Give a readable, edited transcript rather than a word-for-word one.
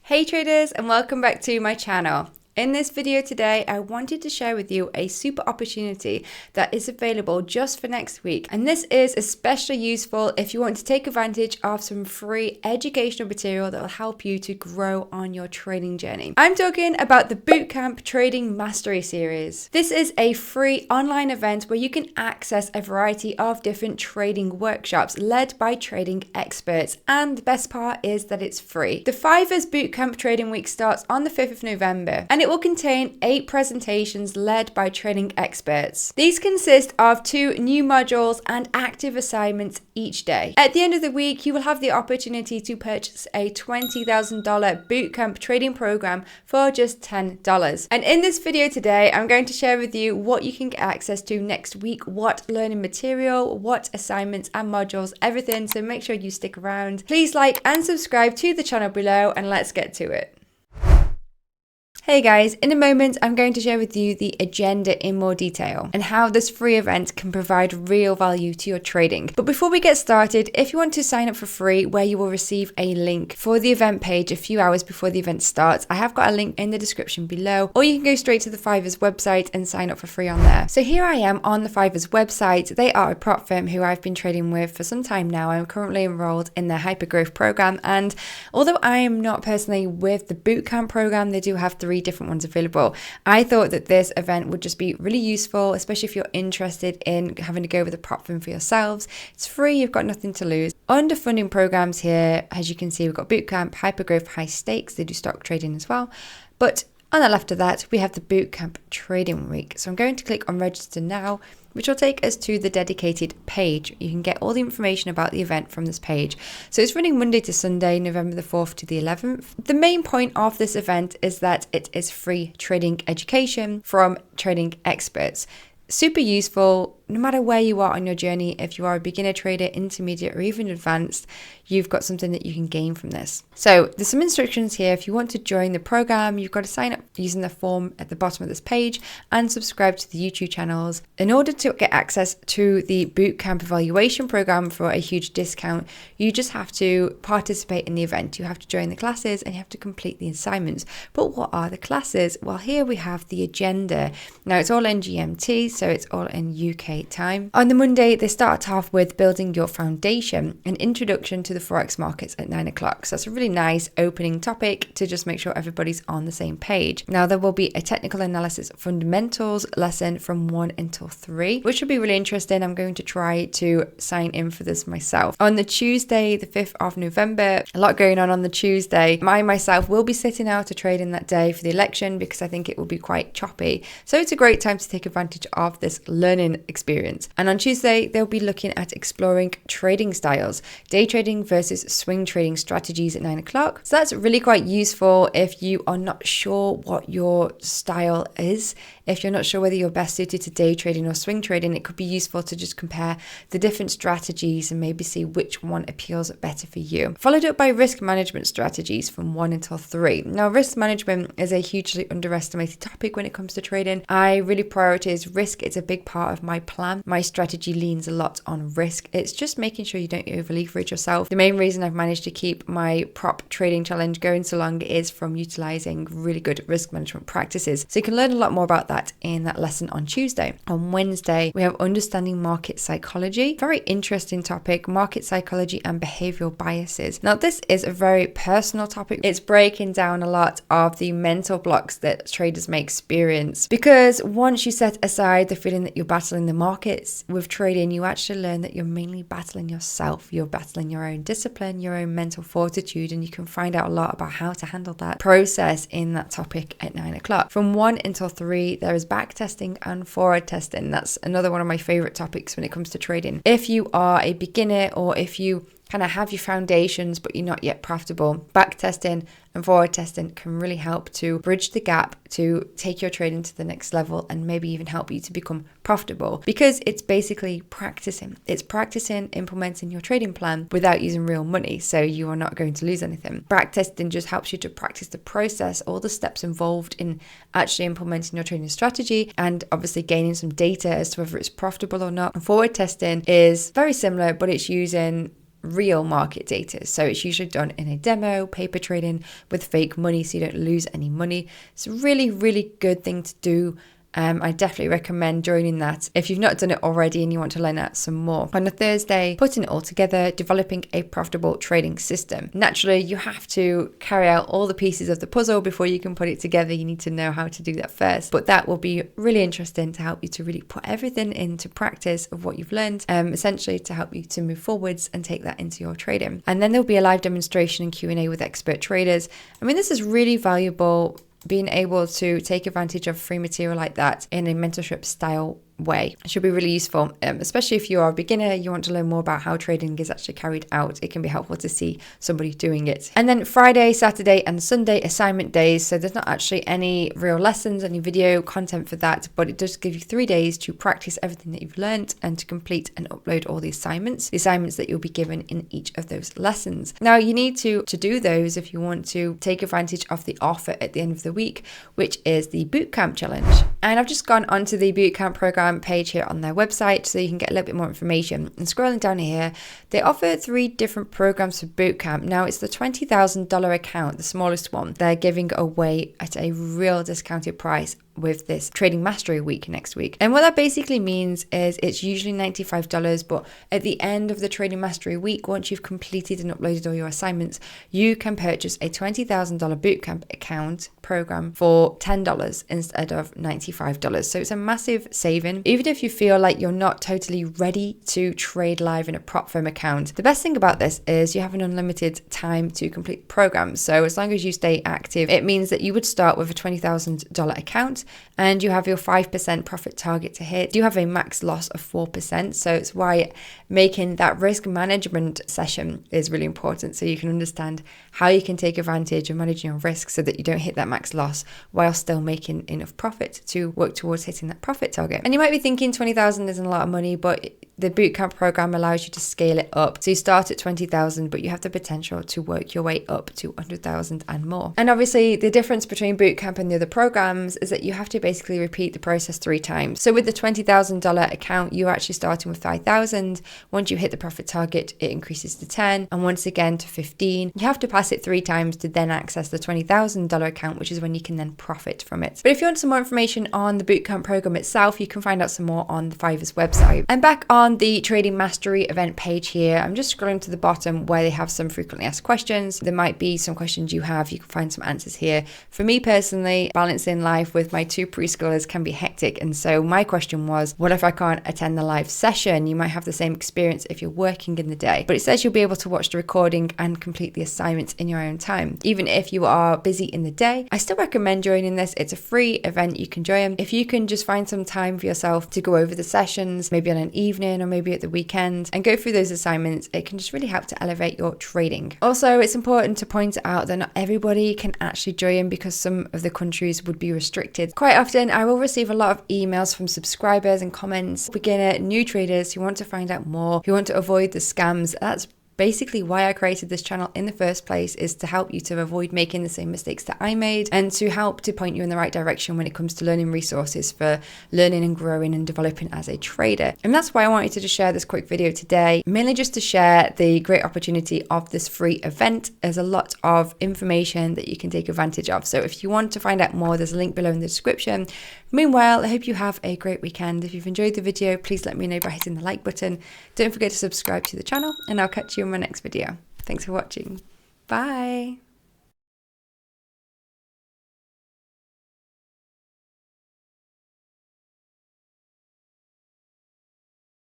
Hey traders, and welcome back to my channel. In this video today, I wanted to share with you a super opportunity that is available just for next week. And this is especially useful if you want to take advantage of some free educational material that will help you to grow on your trading journey. I'm talking about the Bootcamp Trading Mastery series. This is a free online event where you can access a variety of different trading workshops led by trading experts. And the best part is that it's free. The Fiverr's Bootcamp Trading Week starts on the 5th of November, and it will contain 8 presentations led by trading experts. These consist of 2 new modules and active assignments each day. At the end of the week, you will have the opportunity to purchase a $20,000 bootcamp trading program for just $10. And in this video today, I'm going to share with you what you can get access to next week, what learning material, what assignments and modules, everything. So make sure you stick around. Please like and subscribe to the channel below, and let's get to it. Hey guys, in a moment I'm going to share with you the agenda in more detail and how this free event can provide real value to your trading. But before we get started, if you want to sign up for free where you will receive a link for the event page a few hours before the event starts, I have got a link in the description below, or you can go straight to the Fiverr's website and sign up for free on there. So here I am on the Fiverr's website. They are a prop firm who I've been trading with for some time now. I'm currently enrolled in their hypergrowth program, and although I am not personally with the bootcamp program, they do have 3 different ones available. I thought that this event would just be really useful, especially if you're interested in having to go with a prop firm for yourselves. It's free, you've got nothing to lose. Under funding programs here, as you can see, we've got bootcamp, hypergrowth, high stakes. They do stock trading as well. But on the left of that, we have the Bootcamp Trading Week. So I'm going to click on register now, which will take us to the dedicated page. You can get all the information about the event from this page. So it's running Monday to Sunday, November the 4th to the 11th. The main point of this event is that it is free trading education from trading experts. Super useful, no matter where you are on your journey. If you are a beginner trader, intermediate, or even advanced, you've got something that you can gain from this. So there's some instructions here. If you want to join the program, you've got to sign up using the form at the bottom of this page and subscribe to the YouTube channels. In order to get access to the Bootcamp evaluation program for a huge discount, you just have to participate in the event. You have to join the classes and you have to complete the assignments. But what are the classes? Well, here we have the agenda. Now it's all in GMT, so it's all in UK time. On the Monday, they start off with building your foundation, an introduction to the Forex markets at 9 o'clock. So that's a really nice opening topic to just make sure everybody's on the same page. Now there will be a technical analysis fundamentals lesson from 1 until 3, which will be really interesting. I'm going to try to sign in for this myself. On the Tuesday, the 5th of November, a lot going on the Tuesday. I myself will be sitting out a trading that day for the election because I think it will be quite choppy. So it's a great time to take advantage of this learning experience. And on Tuesday, they'll be looking at exploring trading styles, day trading versus swing trading strategies at 9 o'clock. So that's really quite useful if you are not sure what your style is. If you're not sure whether you're best suited to day trading or swing trading, it could be useful to just compare the different strategies and maybe see which one appeals better for you. Followed up by risk management strategies from 1 until 3. Now, risk management is a hugely underestimated topic when it comes to trading. I really prioritize risk. It's a big part of my plan. My strategy leans a lot on risk. It's just making sure you don't over leverage yourself. The main reason I've managed to keep my prop trading challenge going so long is from utilizing really good risk management practices. So you can learn a lot more about that in that lesson on Tuesday. On Wednesday, we have understanding market psychology. Very interesting topic, market psychology and behavioral biases. Now, this is a very personal topic. It's breaking down a lot of the mental blocks that traders may experience, because once you set aside the feeling that you're battling the markets with trading, you actually learn that you're mainly battling yourself. You're battling your own discipline, your own mental fortitude, and you can find out a lot about how to handle that process in that topic at 9 o'clock. From 1 until 3, there is back testing and forward testing. That's another one of my favorite topics when it comes to trading. If you are a beginner, or if you kind of have your foundations but you're not yet profitable, back testing and forward testing can really help to bridge the gap to take your trading to the next level and maybe even help you to become profitable, because it's basically practicing. It's practicing implementing your trading plan without using real money, so you are not going to lose anything. Back testing just helps you to practice the process, all the steps involved in actually implementing your trading strategy, and obviously gaining some data as to whether it's profitable or not. And forward testing is very similar, but it's using real market data. So it's usually done in a demo, paper trading with fake money so you don't lose any money. It's a really, really good thing to do. I definitely recommend joining that if you've not done it already and you want to learn that some more. On a Thursday, putting it all together, developing a profitable trading system. Naturally, you have to carry out all the pieces of the puzzle before you can put it together. You need to know how to do that first. But that will be really interesting to help you to really put everything into practice of what you've learned, essentially to help you to move forwards and take that into your trading. And then there'll be a live demonstration and Q&A with expert traders. I mean, this is really valuable, being able to take advantage of free material like that in a mentorship style way. It should be really useful, especially if you are a beginner, you want to learn more about how trading is actually carried out. It can be helpful to see somebody doing it. And then Friday, Saturday and Sunday assignment days. So there's not actually any real lessons, any video content for that, but it does give you 3 days to practice everything that you've learned and to complete and upload all the assignments that you'll be given in each of those lessons. Now you need to do those if you want to take advantage of the offer at the end of the week, which is the Bootcamp challenge. And I've just gone onto the Bootcamp program page here on their website so you can get a little bit more information. And scrolling down here, they offer 3 different programs for Bootcamp. Now it's the $20,000 account, the smallest one. They're giving away at a real discounted price with this Trading Mastery week next week. And what that basically means is it's usually $95, but at the end of the Trading Mastery week, once you've completed and uploaded all your assignments, you can purchase a $20,000 Bootcamp account program for $10 instead of $95. So it's a massive saving. Even if you feel like you're not totally ready to trade live in a prop firm account, the best thing about this is you have an unlimited time to complete the program. So as long as you stay active, it means that you would start with a $20,000 account and you have your 5% profit target to hit. You have a max loss of 4%. So it's why making that risk management session is really important, so you can understand how you can take advantage of managing your risk so that you don't hit that max loss while still making enough profit to work towards hitting that profit target. And you might be thinking 20,000 isn't a lot of money, but the bootcamp program allows you to scale it up. So you start at 20,000, but you have the potential to work your way up to 100,000 and more. And obviously the difference between bootcamp and the other programs is that you have to basically repeat the process 3 times. So with the $20,000 account, you're actually starting with 5,000. Once you hit the profit target, it increases to 10 and once again to 15. You have to pass it 3 times to then access the $20,000 account, which is when you can then profit from it. But if you want some more information on the bootcamp program itself, you can find out some more on the Fiverr's website. And back on the Trading Mastery event page here, I'm just scrolling to the bottom where they have some frequently asked questions. There might be some questions you have, you can find some answers here. For me personally, balancing life with my 2 preschoolers can be hectic, and so my question was, what if I can't attend the live session? You might have the same experience if you're working in the day, but it says you'll be able to watch the recording and complete the assignments in your own time. Even if you are busy in the day, I still recommend joining this. It's a free event, you can join. If you can just find some time for yourself to go over the sessions, maybe on an evening or maybe at the weekend, and go through those assignments, it can just really help to elevate your trading. Also, it's important to point out that not everybody can actually join because some of the countries would be restricted. Quite often I will receive a lot of emails from subscribers and comments, beginner, new traders who want to find out more, who want to avoid the scams. That's basically why I created this channel in the first place, is to help you to avoid making the same mistakes that I made and to help to point you in the right direction when it comes to learning resources for learning and growing and developing as a trader. And that's why I wanted to just share this quick video today, mainly just to share the great opportunity of this free event. There's a lot of information that you can take advantage of. So if you want to find out more, there's a link below in the description. Meanwhile, I hope you have a great weekend. If you've enjoyed the video, please let me know by hitting the like button. Don't forget to subscribe to the channel, and I'll catch you in my next video. Thanks for watching. Bye.